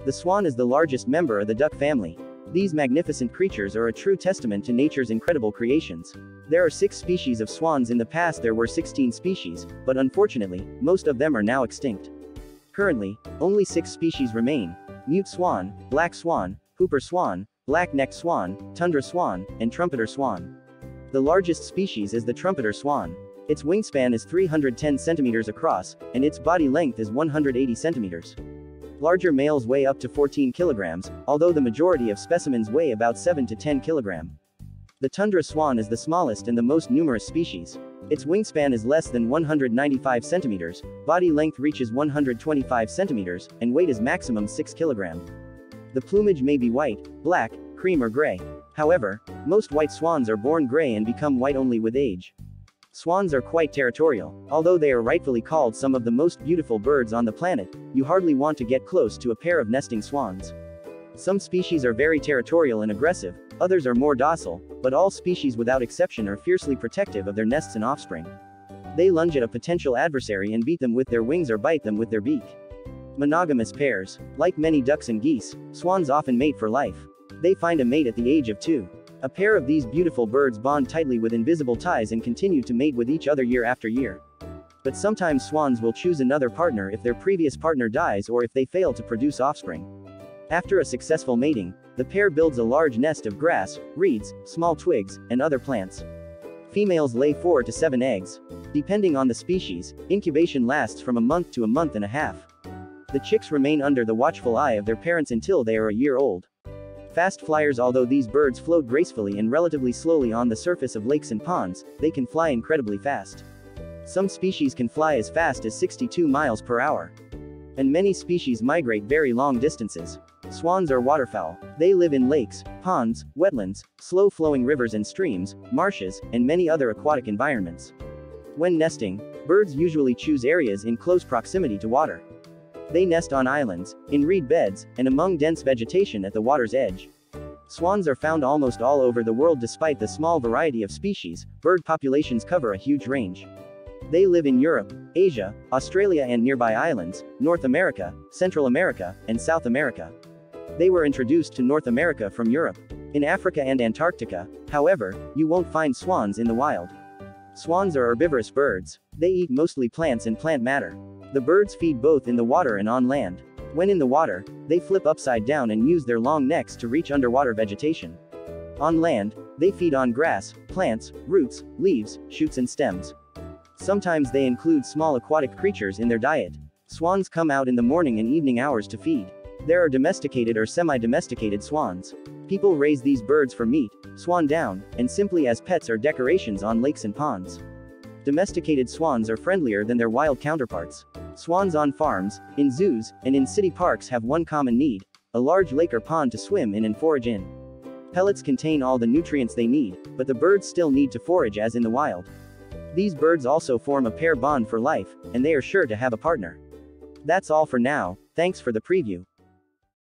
The swan is the largest member of the duck family. These magnificent creatures are a true testament to nature's incredible creations. There are 6 species of swans. In the past there were 16 species, but unfortunately, most of them are now extinct. Currently, only 6 species remain: mute swan, black swan, Hooper swan, black-necked swan, tundra swan, and trumpeter swan. The largest species is the trumpeter swan. Its wingspan is 310 centimeters across, and its body length is 180 centimeters. Larger males weigh up to 14 kilograms, although the majority of specimens weigh about 7 to 10 kilograms. The tundra swan is the smallest and the most numerous species. Its wingspan is less than 195 centimeters, body length reaches 125 centimeters, and weight is maximum 6 kilograms. The plumage may be white, black, cream or gray. However, most white swans are born gray and become white only with age. Swans are quite territorial. Although they are rightfully called some of the most beautiful birds on the planet, you hardly want to get close to a pair of nesting swans. Some species are very territorial and aggressive, others are more docile, but all species without exception are fiercely protective of their nests and offspring. They lunge at a potential adversary and beat them with their wings or bite them with their beak. Monogamous pairs. Like many ducks and geese, swans often mate for life. They find a mate at the age of 2. A pair of these beautiful birds bond tightly with invisible ties and continue to mate with each other year after year. But sometimes swans will choose another partner if their previous partner dies or if they fail to produce offspring. After a successful mating, the pair builds a large nest of grass, reeds, small twigs, and other plants. Females lay 4 to 7 eggs. Depending on the species, incubation lasts from a month to a month and a half. The chicks remain under the watchful eye of their parents until they are a year old. Fast flyers. Although these birds float gracefully and relatively slowly on the surface of lakes and ponds, they can fly incredibly fast. Some species can fly as fast as 62 miles per hour. And many species migrate very long distances. Swans are waterfowl. They live in lakes, ponds, wetlands, slow-flowing rivers and streams, marshes, and many other aquatic environments. When nesting, birds usually choose areas in close proximity to water. They nest on islands, in reed beds, and among dense vegetation at the water's edge. Swans are found almost all over the world. Despite the small variety of species, bird populations cover a huge range. They live in Europe, Asia, Australia and nearby islands, North America, Central America, and South America. They were introduced to North America from Europe. In Africa and Antarctica, however, you won't find swans in the wild. Swans are herbivorous birds. They eat mostly plants and plant matter. The birds feed both in the water and on land. When in the water, they flip upside down and use their long necks to reach underwater vegetation. On land, they feed on grass, plants, roots, leaves, shoots and stems. Sometimes they include small aquatic creatures in their diet. Swans come out in the morning and evening hours to feed. There are domesticated or semi-domesticated swans. People raise these birds for meat, swan down, and simply as pets or decorations on lakes and ponds. Domesticated swans are friendlier than their wild counterparts. Swans on farms, in zoos, and in city parks have one common need: a large lake or pond to swim in and forage in. Pellets contain all the nutrients they need, but the birds still need to forage as in the wild. These birds also form a pair bond for life, and they are sure to have a partner. That's all for now. Thanks for the preview.